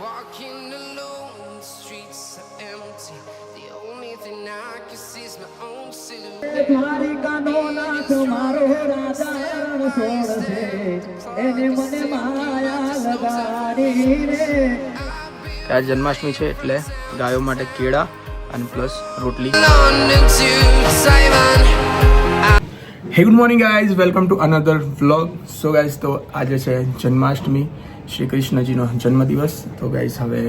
Walking alone, the streets are empty. The only thing I can see is my own silhouette. દ્વારિકાનો નાથ મારો રાજા રણ છોડશે એને મને માયા લગાડી રે. आज जन्माष्टमी છે એટલે ગાયો માટે કેળા અને પ્લસ રોટલી. London to Taiwan. હે good morning guys, welcome to another vlog. So guys, તો આજે છે જન્માષ્ટમી, શ્રી કૃષ્ણજીનો જન્મદિવસ. તો ગાઈઝ હવે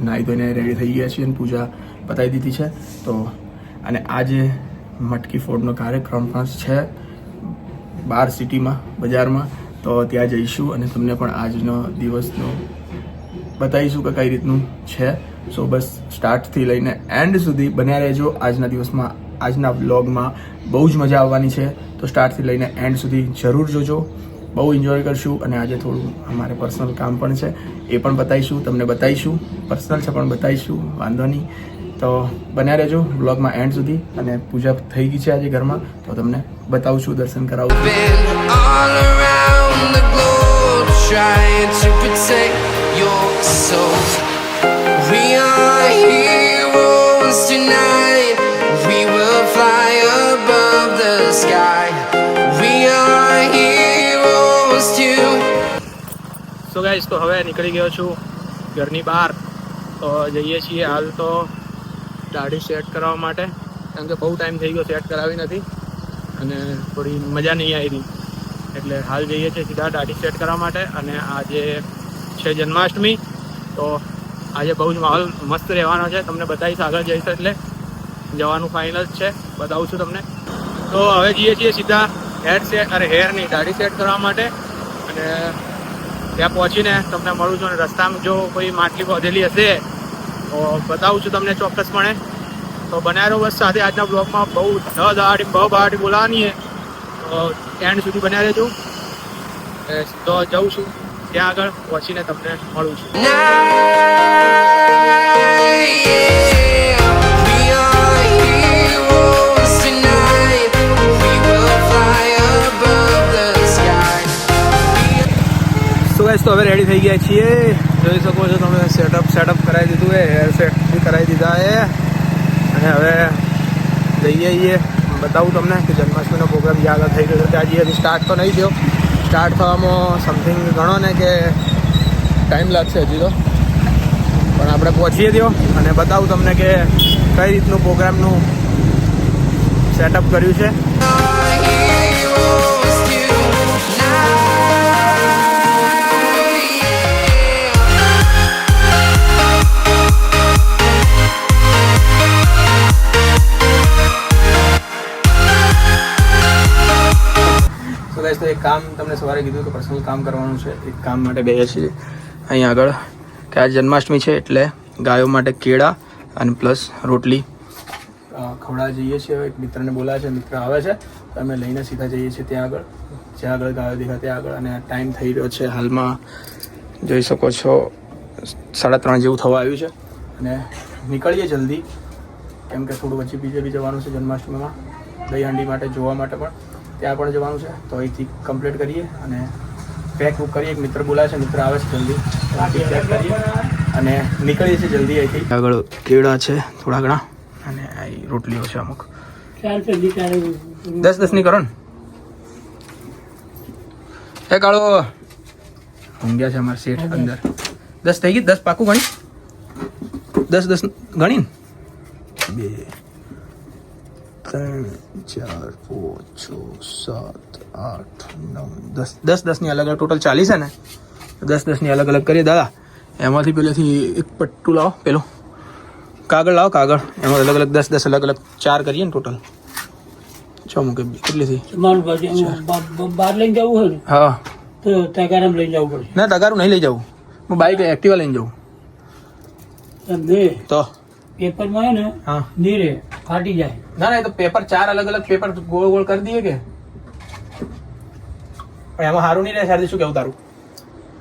નાહી ધોઈને રેડી થઈ ગયા છીએ અને પૂજા પતાવી દીધી છે. તો અને આજે મટકી ફોડનો કાર્યક્રમ પણ છે બહાર સિટીમાં, બજારમાં. તો ત્યાં જઈશું અને તમને પણ આજનો દિવસનો બતાવીશું કે કઈ રીતનું છે. સો બસ સ્ટાર્ટથી લઈને એન્ડ સુધી બન્યા રહેજો. આજના દિવસમાં, આજના વ્લોગમાં બહુ જ મજા આવવાની છે. તો સ્ટાર્ટથી લઈને એન્ડ સુધી જરૂર જોજો, બહુ એન્જોય કરશું. અને આજે થોડું અમારે પર્સનલ કામ પણ છે, એ પણ બતાવીશું, તમને બતાવીશું. પર્સનલ છે પણ બતાવીશું, વાંધો નહીં. તો બન્યા રહેજો વ્લોગમાં એન્ડ સુધી. અને પૂજા થઈ ગઈ છે આજે ઘરમાં, તો તમને બતાવું છું, દર્શન કરાવું છું. Been all around the globe trying to protect your soul. We are heroes tonight. We will fly above the sky. We are heroes too. So guys, તો હવે નીકળી ગયો છું ઘરની બહાર. તો જઈએ છીએ હાલ તો દાઢી સેટ કરવા માટે, કારણ કે બહુ ટાઈમ થઈ ગયો સેટ કરાવી નથી અને થોડી મજા નહીં આવી, એટલે હાલ જઈએ છીએ સીધા દાઢી સેટ કરવા માટે. અને આજે છે જન્માષ્ટમી, તો આજે બહુ જ માહોલ મસ્ત રહેવાનો છે. તમને બતાવીશ આગળ જઈશ એટલે જવાનું ફાઇનલ જ છે, બતાવું છું તમને. તો હવે જઈએ છીએ સીધા હેર નહીં, દાઢી સેટ કરવા માટે. અને ત્યાં પહોંચીને તમને મળું છું. અને રસ્તામાં જો કોઈ માટલી બાંધેલી હશે તો બતાવું છું તમને ચોક્કસપણે. તો બનાવી રહો બસ સાથે આજના બ્લોગમાં. બહુ બહાટી બોલાવાની છે, તો એન્ડ સુધી બનાવી રહેજો. તો જઉં છું ત્યાં આગળ પહોંચીને તમને મળું છું. Night, yeah. We are heroes tonight. We will fly above the sky. So guys, તો હવે રેડી થઈ ગયા છીએ. જોઈ શકો છો તમે, સેટઅપ કરાવી દીધું છે, હેર સેટ બી કરાવી દીધા છે. અને હવે જઈએ છીએ, બતાવું તમને કે જન્માષ્ટમીનો પ્રોગ્રામ જે આગળ થઈ ગયો છે ત્યાં હજી સ્ટાર્ટ તો નહીં થયો. સ્ટાર્ટ થવામાં સમથિંગ ગણો ને કે ટાઈમ લાગશે હજી તો, પણ આપણે પહોંચીએ ત્યો અને બતાવું તમને કે કઈ રીતનું પ્રોગ્રામનું સેટઅપ કર્યું છે. Heroes તો ગાઈસ, તો એક કામ તમને સવારે કીધું કે પર્સનલ કામ કરવાનું છે. એક કામ માટે બેસીએ છીએ અહીં આગળ, કે આજ જન્માષ્ટમી છે એટલે ગાયો માટે કેળા અને પ્લસ રોટલી ખવડાવવા જઈએ છીએ. એક મિત્રને બોલાવે છે, મિત્ર આવે છે, તો અમે લઈને સીધા જઈએ છીએ ત્યાં આગળ, જ્યાં આગળ ગાયો દેખાય ત્યાં આગળ. અને ટાઈમ થઈ રહ્યો છે હાલમાં, જોઈ શકો છો 3:30 જેવું થવા આવ્યું છે. અને નીકળીએ જલ્દી, કેમ કે થોડું પછી બીજે બી જવાનું છે જન્માષ્ટમીમાં, દહીં હાંડી માટે જોવા માટે પણ ત્યાં પણ જવાનું છે. તો અહીંથી કમ્પ્લીટ કરીએ અને પેક બુક કરીએ. એક મિત્ર બોલાવે છે, મિત્ર આવે છે, જલ્દી પેક કરીએ અને નીકળીએ છીએ જલ્દી અહીંથી. આગળ કેળા છે થોડા ઘણા અને અહીં રોટલીઓ છે અમુક. 10-10 ની કરો ને. એ કાળો ઊંઘ્યા છે અમારા શેઠ અંદર. 10 થઈ ગઈ, 10 પાકું ગણી, 10 ગણી ને. 2 3 4 5 6 7 8 9 10 ની અલગ અલગ ટોટલ 40 છે ને. 10 ની અલગ અલગ કરીએ દાદા. એમાંથી પેલેથી એક પટ્ટું લાવો, પેલું કાગળ લાવો, કાગળ. એમાં અલગ અલગ 10 અલગ અલગ 4 કરીએ ને ટોટલ. છો મૂકે કેટલી થઈ? બહાર લઈને જવું હોય ને હા, તો તગારામ લઈને જવું પડશે. ના તગારું નહીં લઈ જવું, હું બાઈક એક્ટિવા લઈને જાઉં. તો પેપરમાં હે ને હા નીરે ફાટી જાય. ના ના, એ તો પેપર 4 અલગ અલગ પેપર ગોળ ગોળ કરી દઈએ કે. પણ એમાં સારું નહીં રહે. સારી શું કેવું તારું?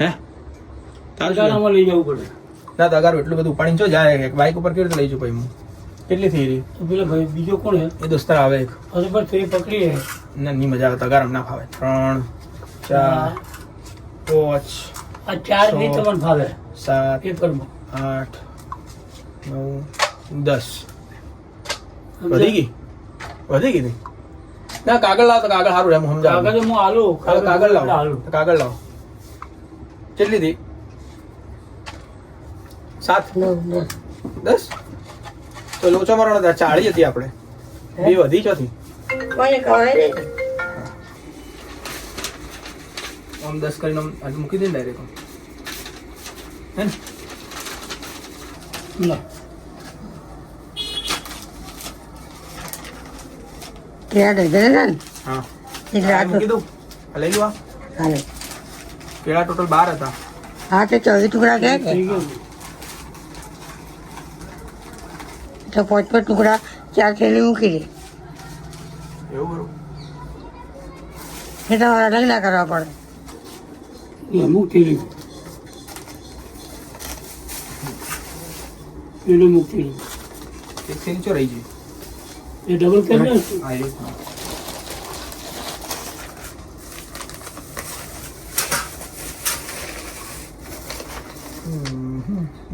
હે તારું શું? તગારામાં લઈ જવું પડે. ના તગારું એટલું બધું ઉપાડીને જો જાય, બાઈક ઉપર કેવી રીતે લઈ જવું? પછી હું કેટલી થઈ રહી? તો પેલા ભાઈ બીજો કોણ હે? એ દોસ્તાર આવે એક. હજુ પણ તે પકડી હે ના નહીં મજા આવે, તગારમ ના ફાવે. 3 4 5 આ 4 બી તમને ફાવે 7 પેપરમાં 8 9 10 વધી ગઈ ને? ના કાગળ લાવ તો કાગળ સારું એમ સમજાવ. કાગળ હું આલુ કાગળ લાવ તો કાગળ લાવ. કેટલી થઈ? 7 10 તો લોચો મારવાનો હતા. 40 હતી આપણે બે વધી ચોથી આમ 10 કરીને આમ મૂકી દે ને ડાયરેક્ટ હે ને? ના હા આ મૂકી દઉં. આ લઈ લો. આ કેળા ટોટલ 12 હતા. હા તો 24 ટુકડા ગયા કે થઈ ગયું તો 5 ટુકડા 4 થેલી મૂકી દે એવું કરું. એ તમારે અલગ ના કરવા પડે એ મૂકી લીધું પેલું મૂકી લીધું એક થેલી ચો રહી ગઈ. એ ડબલ કરી દે હા એ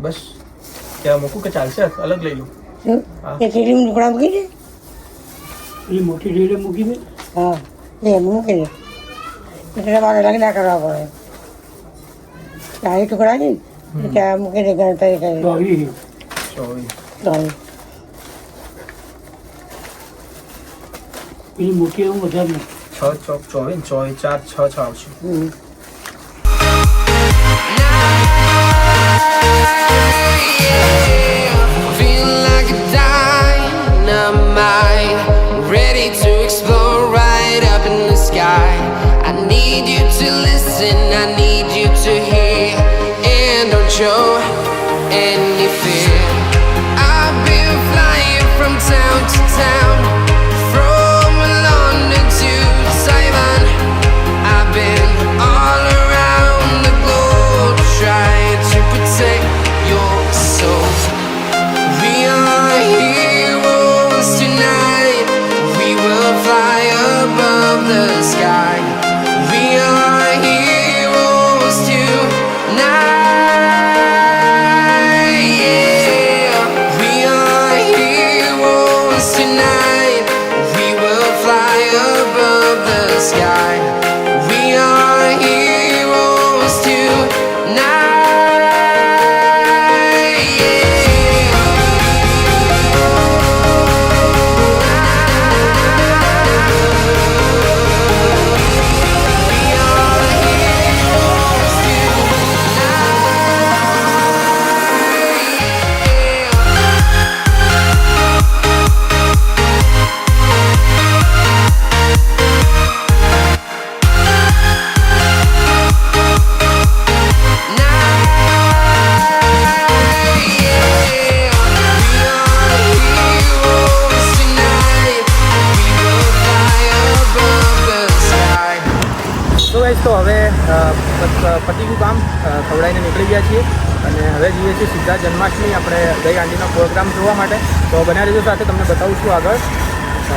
બસ ત્યાં મૂકું કે ચાલશે? અલગ લઈ લઉં. શું? એ થેલીમાં ટુકડા મૂકી દે પેલી મોટી ડેલે મૂકી દે હા એ મૂકી દે એટલે તમારે અલગ ના કરવા પડે 40 ટુકડા છે ને ત્યાં મૂકી દે ગણતરી કરી તો આવી 24 પેલી મોટી એવું વધારે નહીં 6 ચોક 24 4 6 આવશે. Feel like a dynamite, ready to explode right up in the sky. I need you to listen, I need you to hear, and don't show any fear. I've been flying from town to town, from London to Taiwan. I've been all around the globe trying to protect your soul. We are heroes tonight. We will fly above the sky. We are heroes tonight. Yeah. We are heroes tonight. We will fly above the sky. We are heroes tonight. Yeah. We are heroes તો guys તો હવે પતિ ગયું કામ ખવડાવીને નીકળી ગયા છીએ અને હવે જઈએ છીએ સીધા જન્માષ્ટમી આપણે ગઈ આંટીનો પ્રોગ્રામ જોવા માટે. તો બન્યા રહેજો સાથે, તમને બતાવું છું આગળ.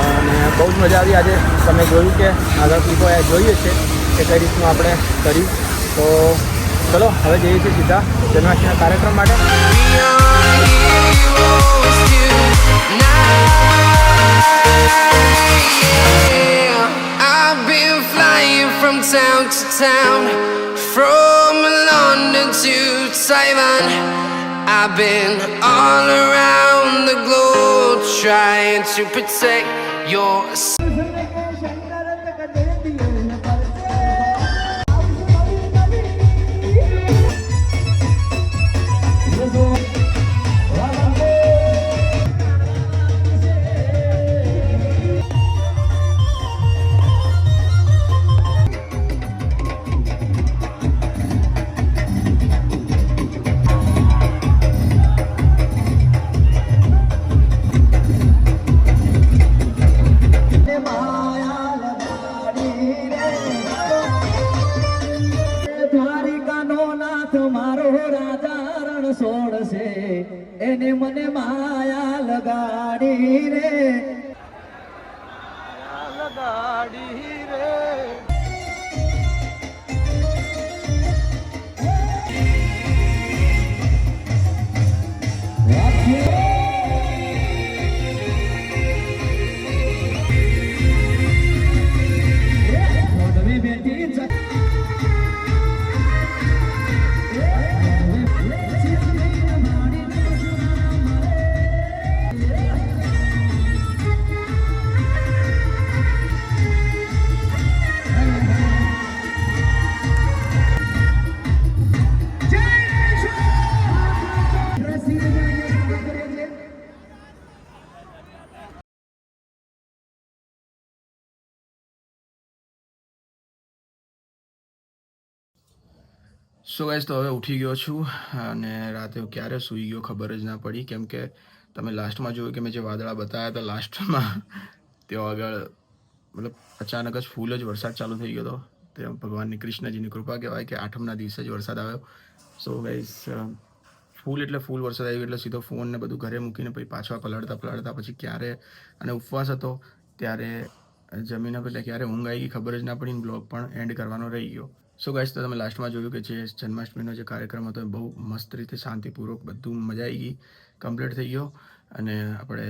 અને બહુ જ મજા આવી. આજે તમે જોયું કે આગળ ક્લિપો જોઈએ છે કે કઈ રીતનું આપણે કર્યું. તો ચલો હવે જઈએ છીએ સીધા જન્માષ્ટમીના કાર્યક્રમ માટે. I've been flying from town to town, from London to Taiwan. I've been all around the globe trying to protect your છોડશે એને મને માયા લગાડી રે લગાડી રે સો ગાઈસ તો હવે ઉઠી ગયો છું અને રાતે ક્યારે સૂઈ ગયો ખબર જ ના પડી, કેમ કે તમે લાસ્ટમાં જોયું કે મેં જે વાદળા બતાવ્યા હતા લાસ્ટમાં ત્યાં આગળ મતલબ અચાનક જ ફૂલ જ વરસાદ ચાલુ થઈ ગયો હતો. તે ભગવાનની કૃષ્ણજીની કૃપા કહેવાય કે 8મના દિવસે જ વરસાદ આવ્યો. સો ગાઈસ ફૂલ એટલે ફૂલ વરસાદ આવ્યો એટલે સીધો ફોન ને બધું ઘરે મૂકીને પછી પાછા પલાળતા પછી ક્યારે અને ઉપવાસ હતો ત્યારે જમીને એટલે ક્યારે ઊંઘ આવી ગઈ ખબર જ ના પડી. બ્લોગ પણ એન્ડ કરવાનો રહી ગયો. સો ગાઈસ તો તમે લાસ્ટમાં જોયું કે જે જન્માષ્ટમીનો જે કાર્યક્રમ હતો એ બહુ મસ્ત રીતે શાંતિપૂર્વક બધું મજા આવી ગઈ, કમ્પ્લીટ થઈ ગયો અને આપણે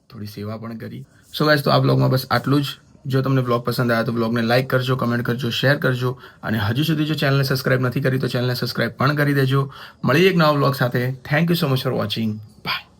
થોડી સેવા પણ કરી. સો ગાઈસ તો આ બ્લોગમાં બસ આટલું જ. જો તમને બ્લોગ પસંદ આવ્યા તો બ્લોગને લાઇક કરજો, કમેન્ટ કરજો, શેર કરજો અને હજુ સુધી જો ચેનલને સબસ્ક્રાઇબ નથી કરી તો ચેનલને સબસ્ક્રાઇબ પણ કરી દેજો. મળીએ એક નવા બ્લોગ સાથે. Thank you so much for watching. By.